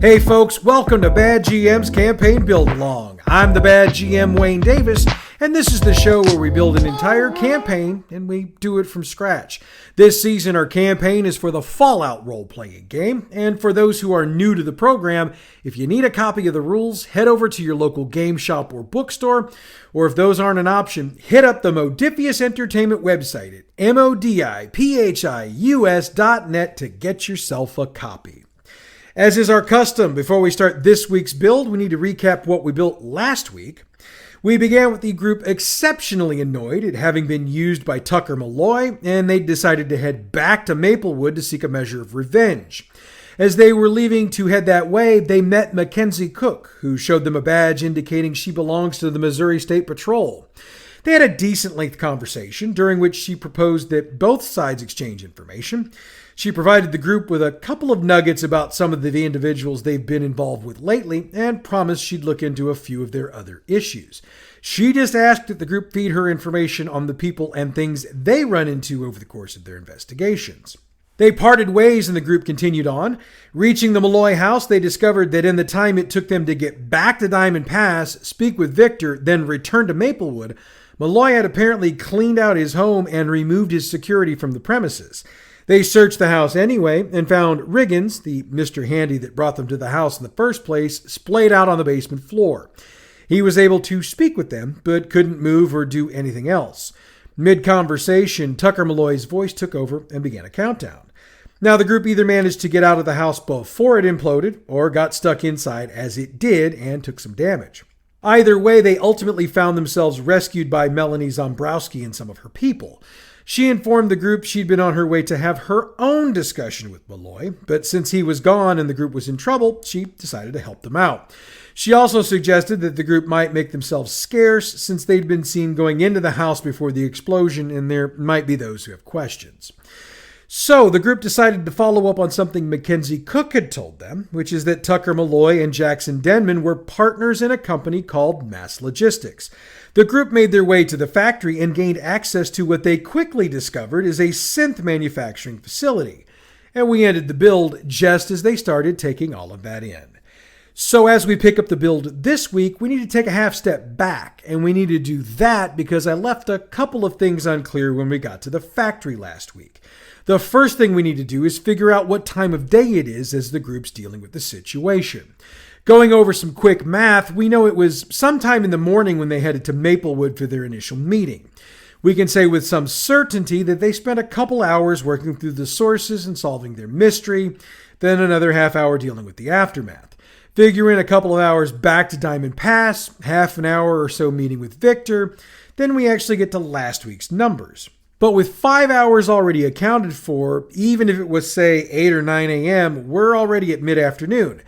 Hey folks, welcome to Bad GM's Campaign Build Along. I'm the Bad GM Wayne Davis, and this is the show where we build an entire campaign and we do it from scratch. This season our campaign is for the Fallout role-playing game, and for those who are new to the program, if you need a copy of the rules, head over to your local game shop or bookstore, or if those aren't an option, hit up the Modifius Entertainment website at modiphius.net to get yourself a copy. As is our custom, before we start this week's build, we need to recap what we built last week. We began with the group exceptionally annoyed at having been used by Tucker Malloy, and they decided to head back to Maplewood to seek a measure of revenge. As they were leaving to head that way, they met Mackenzie Cook, who showed them a badge indicating she belongs to the Missouri State Patrol. They had a decent-length conversation, during which she proposed that both sides exchange information. She provided the group with a couple of nuggets about some of the individuals they've been involved with lately and promised she'd look into a few of their other issues. She just asked that the group feed her information on the people and things they run into over the course of their investigations. They parted ways and the group continued on. Reaching the Malloy house, they discovered that in the time it took them to get back to Diamond Pass, speak with Victor, then return to Maplewood, Malloy had apparently cleaned out his home and removed his security from the premises. They searched the house anyway and found Riggins, the Mr. Handy that brought them to the house in the first place, splayed out on the basement floor. He was able to speak with them, but couldn't move or do anything else. Mid-conversation, Tucker Malloy's voice took over and began a countdown. Now, the group either managed to get out of the house before it imploded or got stuck inside as it did and took some damage. Either way, they ultimately found themselves rescued by Melanie Zombrowski and some of her people. She informed the group she'd been on her way to have her own discussion with Malloy, but since he was gone and the group was in trouble, she decided to help them out. She also suggested that the group might make themselves scarce since they'd been seen going into the house before the explosion and there might be those who have questions. So the group decided to follow up on something Mackenzie Cook had told them, which is that Tucker Malloy and Jackson Denman were partners in a company called Mass Logistics. The group made their way to the factory and gained access to what they quickly discovered is a synth manufacturing facility. And we ended the build just as they started taking all of that in. So as we pick up the build this week, we need to take a half step back, and we need to do that because I left a couple of things unclear when we got to the factory last week. The first thing we need to do is figure out what time of day it is as the group's dealing with the situation. Going over some quick math, we know it was sometime in the morning when they headed to Maplewood for their initial meeting. We can say with some certainty that they spent a couple hours working through the sources and solving their mystery, then another half hour dealing with the aftermath. Figure in a couple of hours back to Diamond Pass, half an hour or so meeting with Victor, then we actually get to last week's numbers. But with 5 hours already accounted for, even if it was, say, 8 or 9 a.m., we're already at mid-afternoon.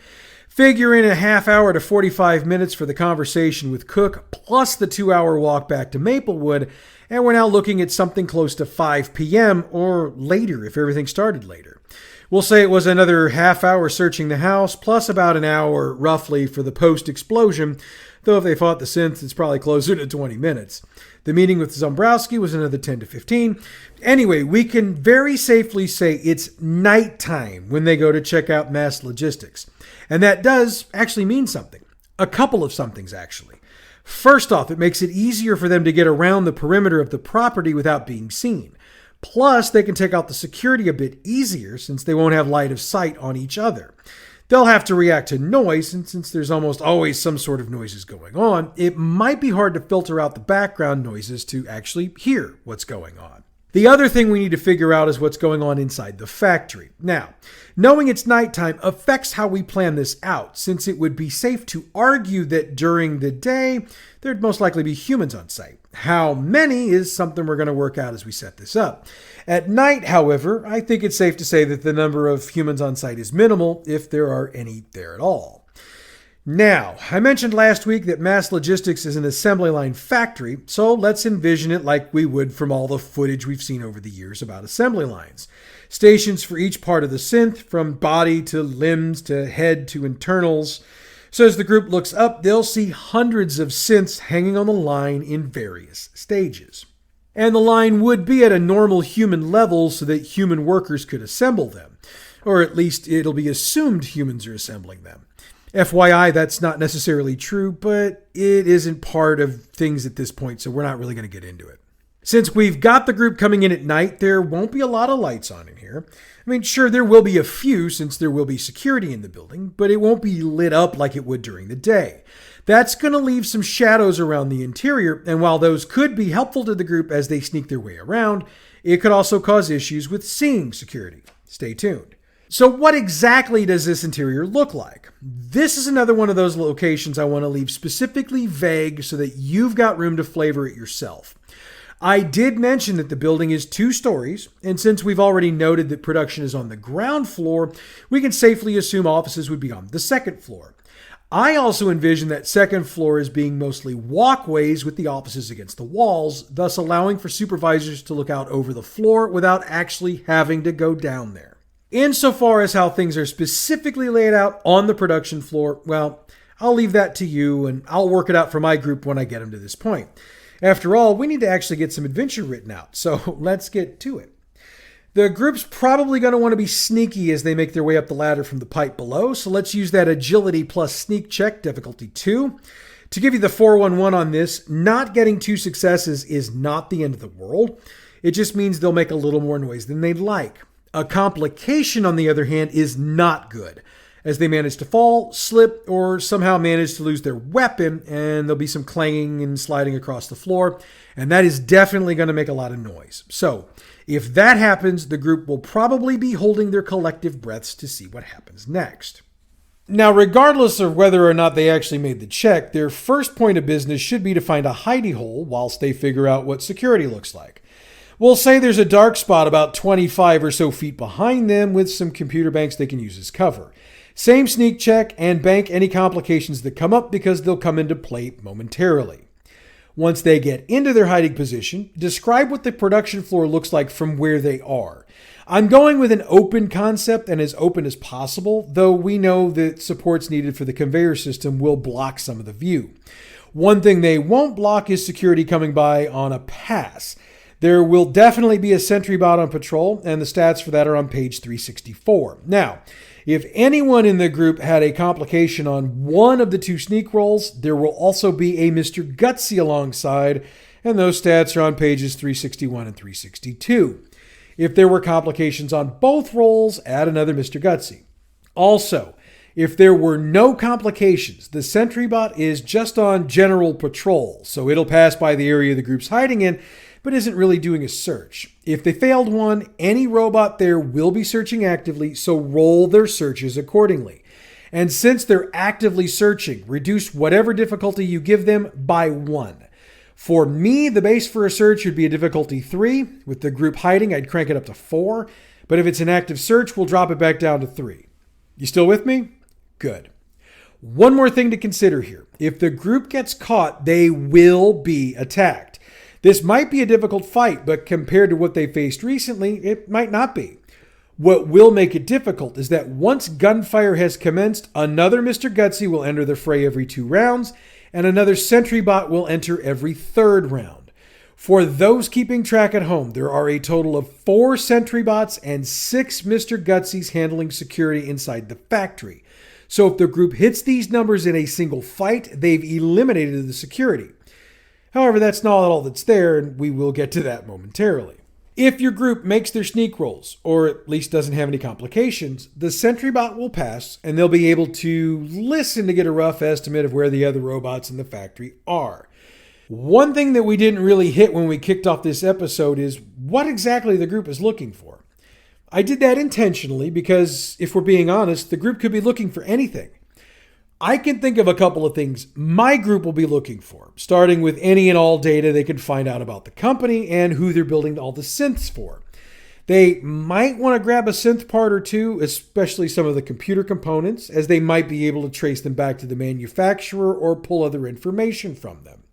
Figure in a half hour to 45 minutes for the conversation with Cook, plus the 2-hour walk back to Maplewood, and we're now looking at something close to 5 p.m. or later if everything started later. We'll say it was another half hour searching the house, plus about an hour, roughly, for the post-explosion, though if they fought the synth, it's probably closer to 20 minutes. The meeting with Zombrowski was another 10 to 15. Anyway, we can very safely say it's nighttime when they go to check out Mass Logistics. And that does actually mean something. A couple of somethings, actually. First off, it makes it easier for them to get around the perimeter of the property without being seen. Plus, they can take out the security a bit easier since they won't have light of sight on each other. They'll have to react to noise, and since there's almost always some sort of noises going on, it might be hard to filter out the background noises to actually hear what's going on. The other thing we need to figure out is what's going on inside the factory. Now, knowing it's nighttime affects how we plan this out, since it would be safe to argue that during the day, there'd most likely be humans on site. How many is something we're going to work out as we set this up. At night, however, I think it's safe to say that the number of humans on site is minimal, if there are any there at all. Now, I mentioned last week that Mass Logistics is an assembly line factory, so let's envision it like we would from all the footage we've seen over the years about assembly lines. Stations for each part of the synth, from body to limbs to head to internals. So as the group looks up, they'll see hundreds of synths hanging on the line in various stages. And the line would be at a normal human level so that human workers could assemble them. Or at least it'll be assumed humans are assembling them. FYI, that's not necessarily true, but it isn't part of things at this point, so we're not really going to get into it. Since we've got the group coming in at night, there won't be a lot of lights on in here. I mean, sure, there will be a few since there will be security in the building, but it won't be lit up like it would during the day. That's going to leave some shadows around the interior, and while those could be helpful to the group as they sneak their way around, it could also cause issues with seeing security. Stay tuned. So what exactly does this interior look like? This is another one of those locations I want to leave specifically vague so that you've got room to flavor it yourself. I did mention that the building is 2 stories, and since we've already noted that production is on the ground floor, we can safely assume offices would be on the 2nd floor. I also envision that 2nd floor as being mostly walkways with the offices against the walls, thus allowing for supervisors to look out over the floor without actually having to go down there. Insofar as how things are specifically laid out on the production floor, well, I'll leave that to you, and I'll work it out for my group when I get them to this point. After all, we need to actually get some adventure written out, so let's get to it. The group's probably going to want to be sneaky as they make their way up the ladder from the pipe below, so let's use that agility plus sneak check, difficulty 2. To give you the 411 on this, not getting 2 successes is not the end of the world. It just means they'll make a little more noise than they'd like. A complication, on the other hand, is not good, as they manage to fall, slip, or somehow manage to lose their weapon, and there'll be some clanging and sliding across the floor, and that is definitely going to make a lot of noise. So, if that happens, the group will probably be holding their collective breaths to see what happens next. Now, regardless of whether or not they actually made the check, their first point of business should be to find a hidey hole whilst they figure out what security looks like. We'll say there's a dark spot about 25 or so feet behind them with some computer banks they can use as cover. Same sneak check and bank any complications that come up because they'll come into play momentarily. Once they get into their hiding position, describe what the production floor looks like from where they are. I'm going with an open concept and as open as possible, though we know that supports needed for the conveyor system will block some of the view. One thing they won't block is security coming by on a pass. There will definitely be a sentry bot on patrol, and the stats for that are on page 364. Now, if anyone in the group had a complication on one of the 2 sneak rolls, there will also be a Mr. Gutsy alongside, and those stats are on pages 361 and 362. If there were complications on both rolls, add another Mr. Gutsy. Also, if there were no complications, the sentry bot is just on general patrol, so it'll pass by the area the group's hiding in, but isn't really doing a search. If they failed one, any robot there will be searching actively, so roll their searches accordingly. And since they're actively searching, reduce whatever difficulty you give them by 1. For me, the base for a search would be a difficulty 3. With the group hiding, I'd crank it up to 4. But if it's an active search, we'll drop it back down to 3. You still with me? Good. One more thing to consider here. If the group gets caught, they will be attacked. This might be a difficult fight, but compared to what they faced recently, it might not be. What will make it difficult is that once gunfire has commenced, another Mr. Gutsy will enter the fray every 2 rounds, and another sentry bot will enter every 3rd round. For those keeping track at home, there are a total of 4 sentry bots and 6 Mr. Gutsys handling security inside the factory. So if the group hits these numbers in a single fight, they've eliminated the security. However, that's not all that's there, and we will get to that momentarily. If your group makes their sneak rolls, or at least doesn't have any complications, the sentry bot will pass, and they'll be able to listen to get a rough estimate of where the other robots in the factory are. One thing that we didn't really hit when we kicked off this episode is what exactly the group is looking for. I did that intentionally because, if we're being honest, the group could be looking for anything. I can think of a couple of things my group will be looking for, starting with any and all data they can find out about the company and who they're building all the synths for. They might want to grab a synth part or 2, especially some of the computer components, as they might be able to trace them back to the manufacturer or pull other information from them.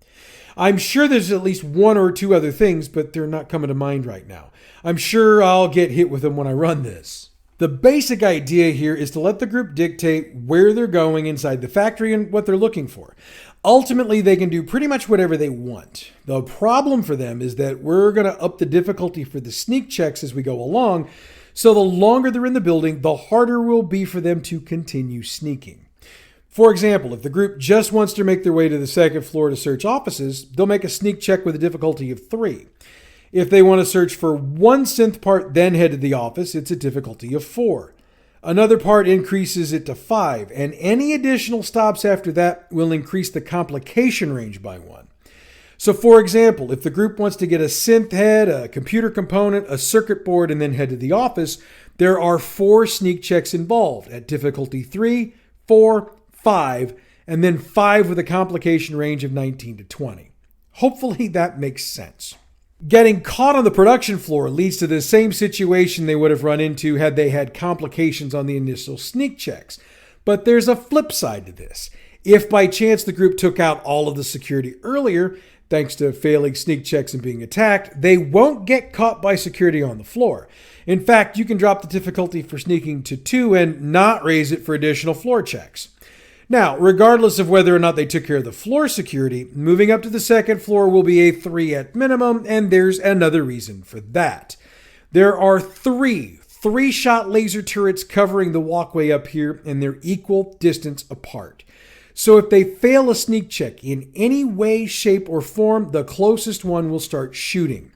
I'm sure there's at least 1 or 2 other things, but they're not coming to mind right now. I'm sure I'll get hit with them when I run this. The basic idea here is to let the group dictate where they're going inside the factory and what they're looking for. Ultimately, they can do pretty much whatever they want. The problem for them is that we're going to up the difficulty for the sneak checks as we go along, So the longer they're in the building, the harder it will be for them to continue sneaking. For example, if the group just wants to make their way to the second floor to search offices, they'll make a sneak check with a difficulty of 3. If they want to search for one synth part, then head to the office, it's a difficulty of 4. Another part increases it to 5, and any additional stops after that will increase the complication range by 1. So for example, if the group wants to get a synth head, a computer component, a circuit board, and then head to the office, there are 4 sneak checks involved at difficulty 3, 4, 5, and then 5 with a complication range of 19 to 20. Hopefully that makes sense. Getting caught on the production floor leads to the same situation they would have run into had they had complications on the initial sneak checks. But there's a flip side to this. If by chance the group took out all of the security earlier, thanks to failing sneak checks and being attacked, they won't get caught by security on the floor. In fact, you can drop the difficulty for sneaking to 2 and not raise it for additional floor checks. Now, regardless of whether or not they took care of the floor security, moving up to the second floor will be a 3 at minimum, and there's another reason for that. There are 3-shot laser turrets covering the walkway up here, and they're equal distance apart. So if they fail a sneak check in any way, shape, or form, the closest one will start shooting.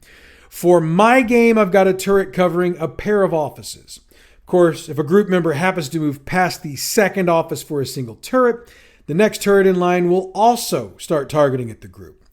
For my game, I've got a turret covering a pair of offices. Of course, if a group member happens to move past the second office for a single turret, the next turret in line will also start targeting at the group.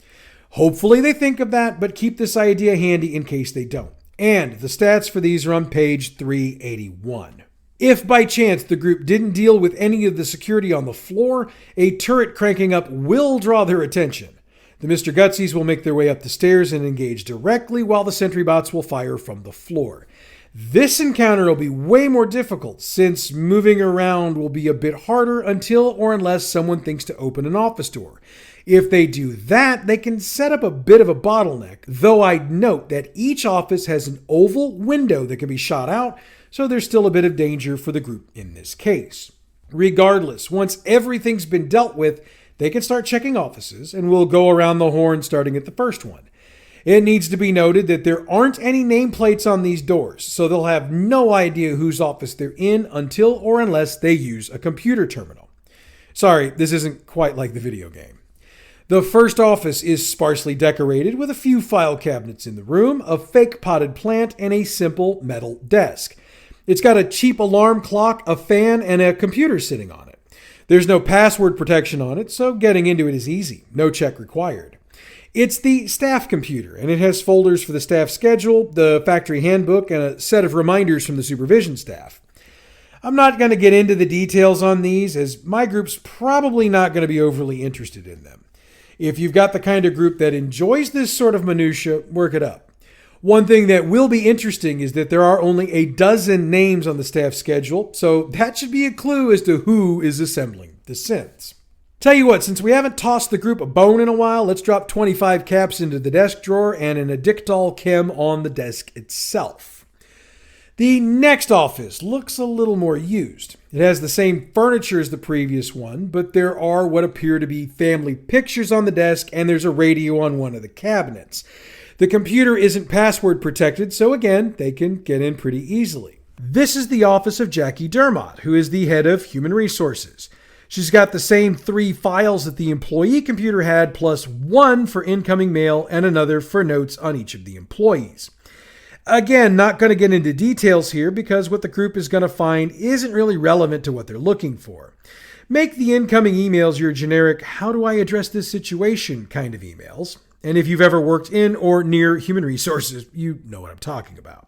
Hopefully they think of that, but keep this idea handy in case they don't. And the stats for these are on page 381. If by chance the group didn't deal with any of the security on the floor, a turret cranking up will draw their attention. The Mr. Gutsies will make their way up the stairs and engage directly, while the sentry bots will fire from the floor. This encounter will be way more difficult since moving around will be a bit harder until or unless someone thinks to open an office door. If they do that, they can set up a bit of a bottleneck, though I'd note that each office has an oval window that can be shot out, so there's still a bit of danger for the group in this case. Regardless, once everything's been dealt with, they can start checking offices, and we'll go around the horn starting at the first one. It needs to be noted that there aren't any nameplates on these doors, so they'll have no idea whose office they're in until or unless they use a computer terminal. Sorry, this isn't quite like the video game. The first office is sparsely decorated with a few file cabinets in the room, a fake potted plant, and a simple metal desk. It's got a cheap alarm clock, a fan, and a computer sitting on it. There's no password protection on it, so getting into it is easy. No check required. It's the staff computer, and it has folders for the staff schedule, the factory handbook, and a set of reminders from the supervision staff. I'm not going to get into the details on these, as my group's probably not going to be overly interested in them. If you've got the kind of group that enjoys this sort of minutia, work it up. One thing that will be interesting is that there are only a dozen names on the staff schedule, so that should be a clue as to who is assembling the synths. Tell you what, since we haven't tossed the group a bone in a while, let's drop 25 caps into the desk drawer and an addictol chem on the desk itself. The next office looks a little more used. It has the same furniture as the previous one, but there are what appear to be family pictures on the desk, and there's a radio on one of the cabinets. The computer isn't password protected, so again, they can get in pretty easily. This is the office of Jackie Dermott, who is the head of human resources. She's got the same 3 files that the employee computer had, plus 1 for incoming mail and another for notes on each of the employees. Again, not going to get into details here because what the group is going to find isn't really relevant to what they're looking for. Make the incoming emails your generic, how do I address this situation kind of emails. And if you've ever worked in or near human resources, you know what I'm talking about.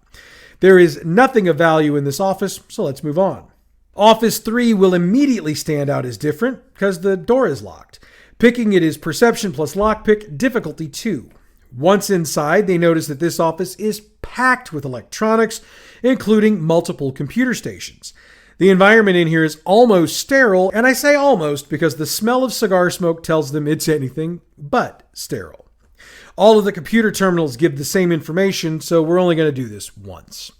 There is nothing of value in this office, so let's move on. Office 3 will immediately stand out as different because the door is locked. Picking it is perception plus lockpick, difficulty 2. Once inside, they notice that this office is packed with electronics, including multiple computer stations. The environment in here is almost sterile, and I say almost because the smell of cigar smoke tells them it's anything but sterile. All of the computer terminals give the same information, so we're only going to do this once.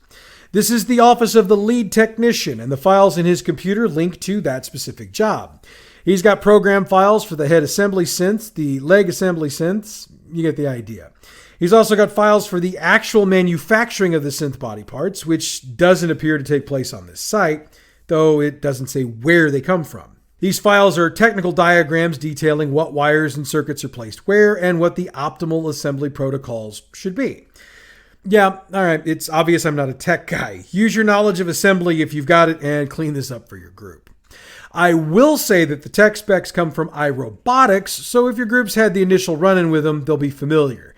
This is the office of the lead technician, and the files in his computer link to that specific job. He's got program files for the head assembly synths, the leg assembly synths. You get the idea. He's also got files for the actual manufacturing of the synth body parts, which doesn't appear to take place on this site, though it doesn't say where they come from. These files are technical diagrams detailing what wires and circuits are placed where and what the optimal assembly protocols should be. Yeah, all right, it's obvious I'm not a tech guy. Use your knowledge of assembly if you've got it and clean this up for your group. I will say that the tech specs come from iRobotics, so if your group's had the initial run-in with them, they'll be familiar.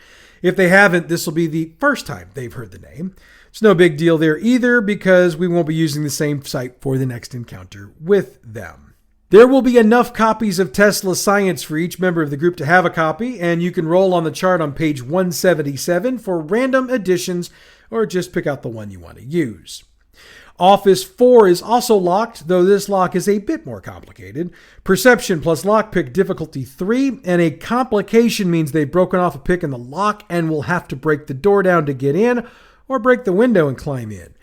If they haven't, this will be the first time they've heard the name. It's no big deal there either because we won't be using the same site for the next encounter with them. There will be enough copies of Tesla Science for each member of the group to have a copy, and you can roll on the chart on page 177 for random additions or just pick out the one you want to use. Office 4 is also locked, though this lock is a bit more complicated. Perception plus lockpick difficulty 3, and a complication means they've broken off a pick in the lock and will have to break the door down to get in or break the window and climb in.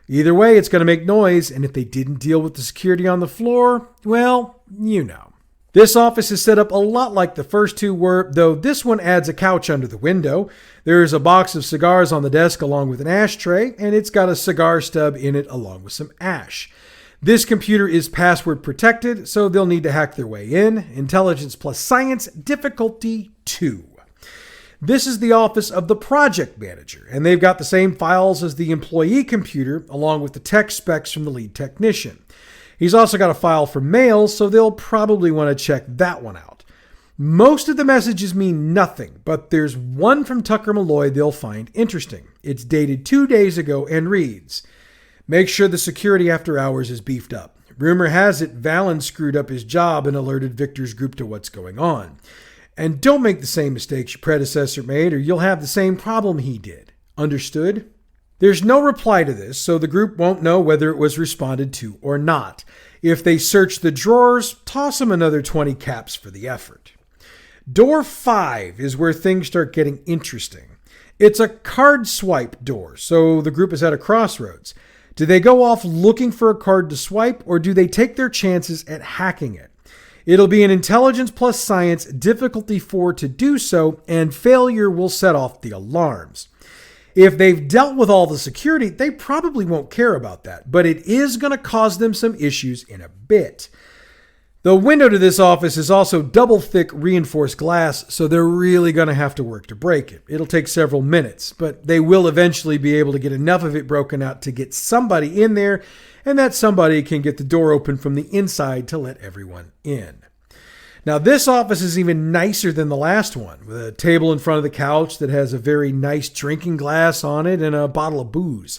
Either way, it's going to make noise, and if they didn't deal with the security on the floor, well, you know. This office is set up a lot like the first two were, though this one adds a couch under the window. There's a box of cigars on the desk along with an ashtray, and it's got a cigar stub in it along with some ash. This computer is password protected, so they'll need to hack their way in. Intelligence plus science, difficulty 2. This is the office of the project manager, and they've got the same files as the employee computer, along with the tech specs from the lead technician. He's also got a file for mail, so they'll probably want to check that one out. Most of the messages mean nothing, but there's one from Tucker Malloy they'll find interesting. It's dated 2 days ago and reads, "Make sure the security after hours is beefed up. Rumor has it Valen screwed up his job and alerted Victor's group to what's going on. And don't make the same mistakes your predecessor made or you'll have the same problem he did. Understood?" There's no reply to this, so the group won't know whether it was responded to or not. If they search the drawers, toss them another 20 caps for the effort. Door 5 is where things start getting interesting. It's a card swipe door, so the group is at a crossroads. Do they go off looking for a card to swipe, or do they take their chances at hacking it? It'll be an intelligence plus science, difficulty 4 to do so, and failure will set off the alarms. If they've dealt with all the security, they probably won't care about that, but it is going to cause them some issues in a bit. The window to this office is also double thick reinforced glass, so they're really going to have to work to break it. It'll take several minutes, but they will eventually be able to get enough of it broken out to get somebody in there, and that somebody can get the door open from the inside to let everyone in. Now, this office is even nicer than the last one, with a table in front of the couch that has a very nice drinking glass on it and a bottle of booze.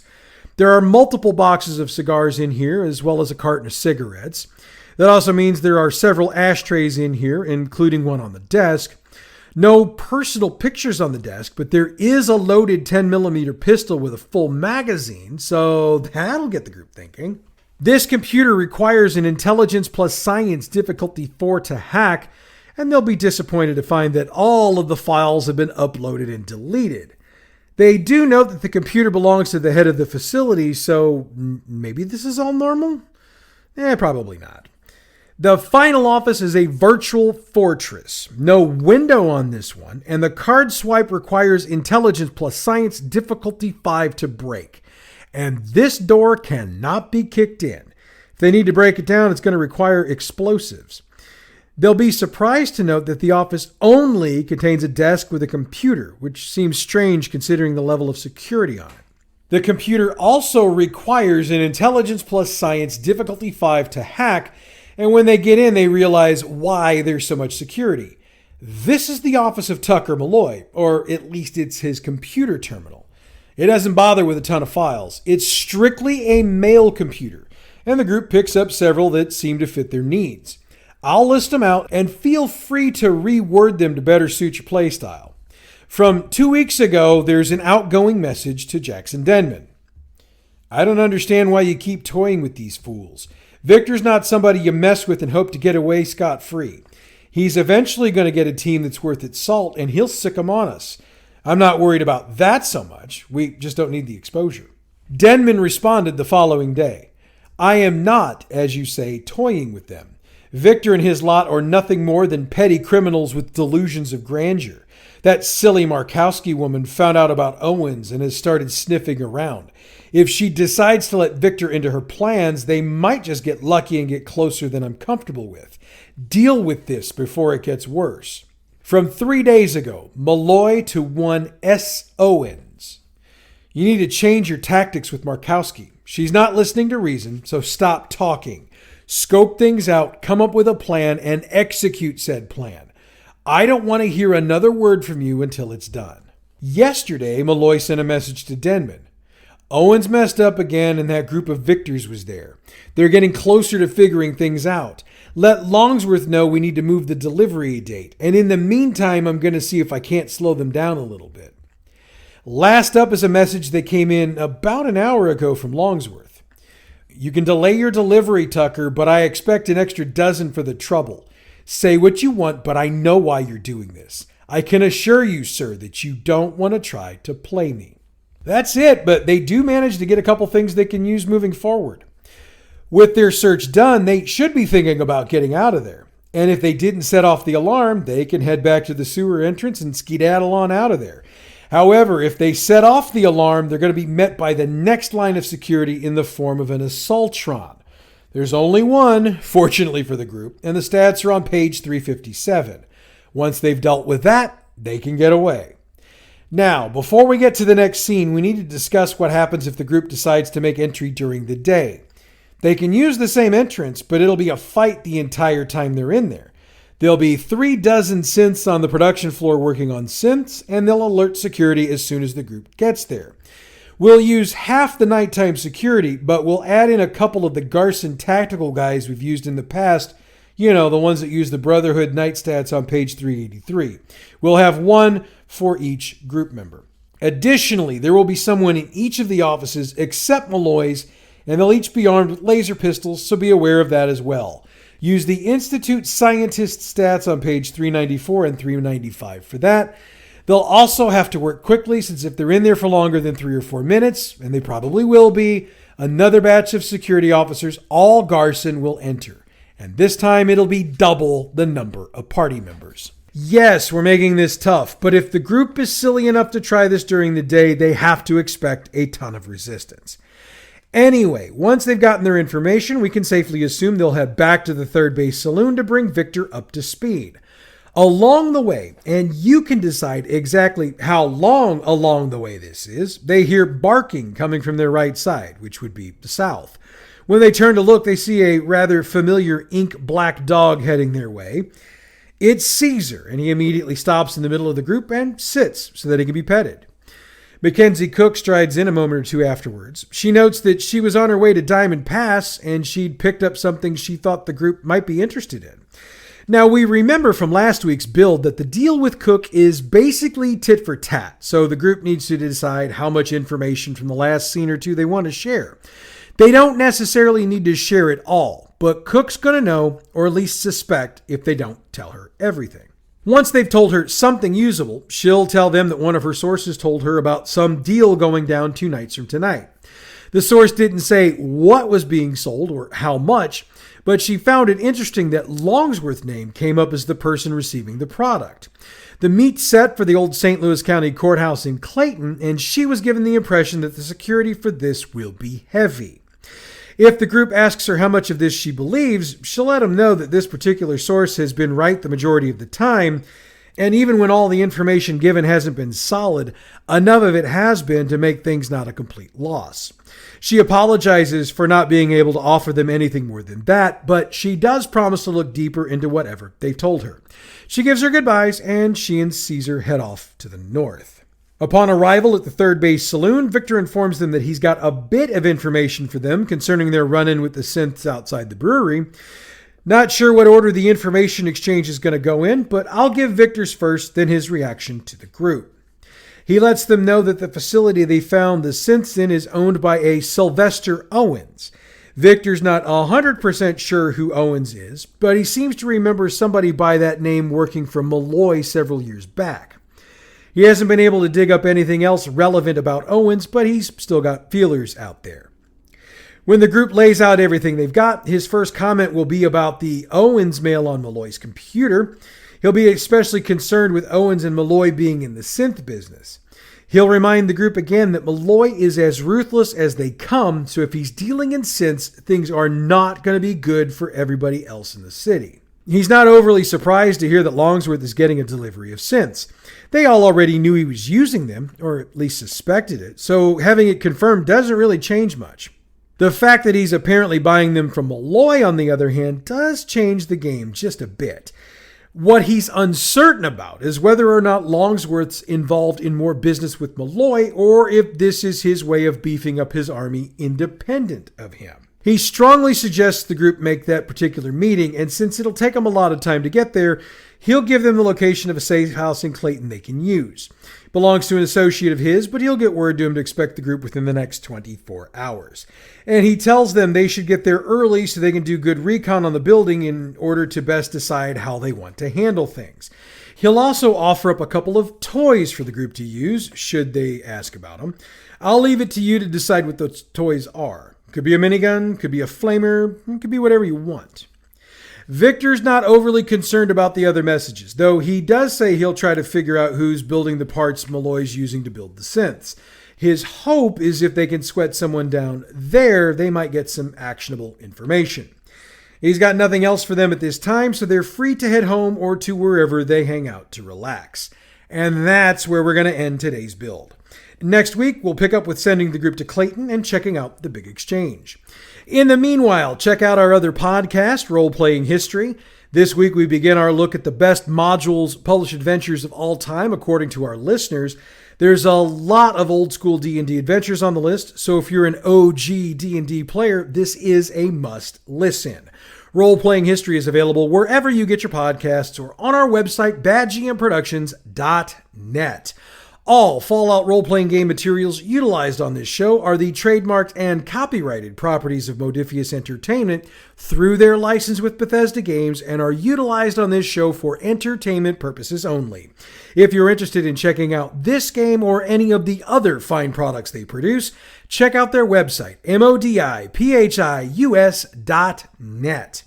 There are multiple boxes of cigars in here, as well as a carton of cigarettes. That also means there are several ashtrays in here, including one on the desk. No personal pictures on the desk, but there is a loaded 10mm pistol with a full magazine, so that'll get the group thinking. This computer requires an intelligence plus science difficulty 4 to hack, and they'll be disappointed to find that all of the files have been uploaded and deleted. They do note that the computer belongs to the head of the facility, so maybe this is all normal? Probably not. The final office is a virtual fortress. No window on this one, and the card swipe requires intelligence plus science difficulty 5 to break. And this door cannot be kicked in. If they need to break it down, it's going to require explosives. They'll be surprised to note that the office only contains a desk with a computer, which seems strange considering the level of security on it. The computer also requires an intelligence plus science difficulty 5 to hack, and when they get in, they realize why there's so much security. This is the office of Tucker Malloy, or at least it's his computer terminal. It doesn't bother with a ton of files. It's strictly a mail computer, and the group picks up several that seem to fit their needs. I'll list them out, and feel free to reword them to better suit your playstyle. From 2 weeks ago, there's an outgoing message to Jackson Denman. "I don't understand why you keep toying with these fools. Victor's not somebody you mess with and hope to get away scot-free. He's eventually going to get a team that's worth its salt, and he'll sick 'em on us. I'm not worried about that so much. We just don't need the exposure." Denman responded the following day. "I am not, as you say, toying with them. Victor and his lot are nothing more than petty criminals with delusions of grandeur. That silly Markowski woman found out about Owens and has started sniffing around. If she decides to let Victor into her plans, they might just get lucky and get closer than I'm comfortable with. Deal with this before it gets worse. From 3 days ago, Malloy to one S. Owens. You need to change your tactics with Markowski. She's not listening to reason, so stop talking. Scope things out, come up with a plan, and execute said plan. I don't want to hear another word from you until it's done. Yesterday, Malloy sent a message to Denman. Owens messed up again and that group of victors was there. They're getting closer to figuring things out. Let Longsworth know we need to move the delivery date. And in the meantime, I'm going to see if I can't slow them down a little bit. Last up is a message that came in about an hour ago from Longsworth. You can delay your delivery, Tucker, but I expect an extra dozen for the trouble. Say what you want, but I know why you're doing this. I can assure you, sir, that you don't want to try to play me. That's it, but they do manage to get a couple things they can use moving forward. With their search done, they should be thinking about getting out of there. And if they didn't set off the alarm, they can head back to the sewer entrance and skedaddle on out of there. However, if they set off the alarm, they're going to be met by the next line of security in the form of an assaultron. There's only one, fortunately for the group, and the stats are on page 357. Once they've dealt with that, they can get away. Now, before we get to the next scene, we need to discuss what happens if the group decides to make entry during the day. They can use the same entrance, but it'll be a fight the entire time they're in there. There'll be 3 dozen synths on the production floor working on synths, and they'll alert security as soon as the group gets there. We'll use half the nighttime security, but we'll add in a couple of the Garson tactical guys we've used in the past. You know, the ones that use the Brotherhood night stats on page 383. We'll have one for each group member. Additionally, there will be someone in each of the offices except Malloy's, and they'll each be armed with laser pistols, so be aware of that as well. Use the Institute Scientist stats on page 394 and 395 for that. They'll also have to work quickly, since if they're in there for longer than 3 or 4 minutes, and they probably will be, another batch of security officers, all Garson, will enter. And this time it'll be double the number of party members. Yes, we're making this tough, but if the group is silly enough to try this during the day, they have to expect a ton of resistance. Anyway, once they've gotten their information, we can safely assume they'll head back to the third base saloon to bring Victor up to speed. Along the way, and you can decide exactly how long along the way this is, they hear barking coming from their right side, which would be the south. When they turn to look, they see a rather familiar ink black dog heading their way. It's Caesar, and he immediately stops in the middle of the group and sits so that he can be petted. Mackenzie Cook strides in a moment or two afterwards. She notes that she was on her way to Diamond Pass and she'd picked up something she thought the group might be interested in. Now, we remember from last week's build that the deal with Cook is basically tit for tat, so the group needs to decide how much information from the last scene or two they want to share. They don't necessarily need to share it all, but Cook's going to know, or at least suspect, if they don't tell her everything. Once they've told her something usable, she'll tell them that one of her sources told her about some deal going down 2 nights from tonight. The source didn't say what was being sold or how much, but she found it interesting that Longsworth's name came up as the person receiving the product. The meat's set for the old St. Louis County Courthouse in Clayton, and she was given the impression that the security for this will be heavy. If the group asks her how much of this she believes, she'll let them know that this particular source has been right the majority of the time, and even when all the information given hasn't been solid, enough of it has been to make things not a complete loss. She apologizes for not being able to offer them anything more than that, but she does promise to look deeper into whatever they've told her. She gives her goodbyes, and she and Caesar head off to the north. Upon arrival at the third base saloon, Victor informs them that he's got a bit of information for them concerning their run-in with the synths outside the brewery. Not sure what order the information exchange is going to go in, but I'll give Victor's first, then his reaction to the group. He lets them know that the facility they found the synths in is owned by a Sylvester Owens. Victor's not 100% sure who Owens is, but he seems to remember somebody by that name working for Malloy several years back. He hasn't been able to dig up anything else relevant about Owens, but he's still got feelers out there. When the group lays out everything they've got, his first comment will be about the Owens mail on Malloy's computer. He'll be especially concerned with Owens and Malloy being in the synth business. He'll remind the group again that Malloy is as ruthless as they come, so if he's dealing in synths, things are not going to be good for everybody else in the city. He's not overly surprised to hear that Longsworth is getting a delivery of synths. They all already knew he was using them, or at least suspected it, so having it confirmed doesn't really change much. The fact that he's apparently buying them from Malloy, on the other hand, does change the game just a bit. What he's uncertain about is whether or not Longsworth's involved in more business with Malloy, or if this is his way of beefing up his army independent of him. He strongly suggests the group make that particular meeting, and since it'll take him a lot of time to get there, he'll give them the location of a safe house in Clayton they can use. Belongs to an associate of his, but he'll get word to him to expect the group within the next 24 hours. And he tells them they should get there early so they can do good recon on the building in order to best decide how they want to handle things. He'll also offer up a couple of toys for the group to use, should they ask about them. I'll leave it to you to decide what those toys are. Could be a minigun, could be a flamer, could be whatever you want. Victor's not overly concerned about the other messages, though he does say he'll try to figure out who's building the parts Malloy's using to build the synths. His hope is if they can sweat someone down there, they might get some actionable information. He's got nothing else for them at this time, so they're free to head home or to wherever they hang out to relax. And that's where we're going to end today's build. Next week, we'll pick up with sending the group to Clayton and checking out the big exchange. In the meanwhile, check out our other podcast, Role Playing History. This week, we begin our look at the best modules, published adventures of all time, according to our listeners. There's a lot of old school D&D adventures on the list, so if you're an OG D&D player, this is a must listen. Role Playing History is available wherever you get your podcasts or on our website, badgmproductions.net. All Fallout role-playing game materials utilized on this show are the trademarked and copyrighted properties of Modifius Entertainment through their license with Bethesda Games and are utilized on this show for entertainment purposes only. If you're interested in checking out this game or any of the other fine products they produce, check out their website, modipius.net.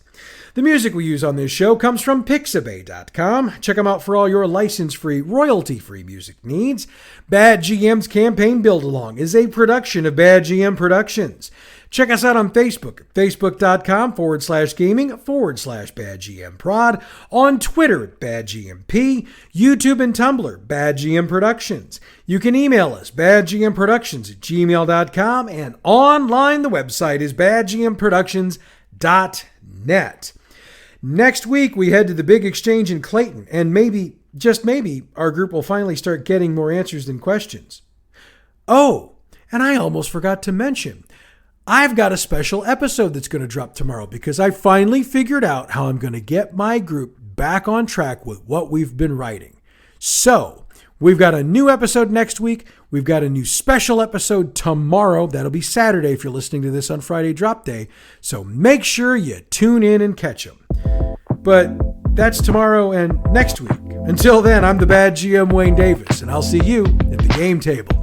The music we use on this show comes from Pixabay.com. Check them out for all your license-free, royalty-free music needs. Bad GM's Campaign Build-Along is a production of Bad GM Productions. Check us out on Facebook at facebook.com/gaming/BadGMProd, on Twitter at BadGMP, YouTube and Tumblr, Bad GM Productions. You can email us, badgmproductions@gmail.com, and online the website is badgmproductions.net. Next week, we head to the big exchange in Clayton, and maybe, just maybe, our group will finally start getting more answers than questions. Oh, and I almost forgot to mention, I've got a special episode that's going to drop tomorrow because I finally figured out how I'm going to get my group back on track with what we've been writing. So, we've got a new episode next week. We've got a new special episode tomorrow. That'll be Saturday if you're listening to this on Friday drop day. So make sure you tune in and catch them. But that's tomorrow and next week. Until then, I'm the Bad GM Wayne Davis, and I'll see you at the game table.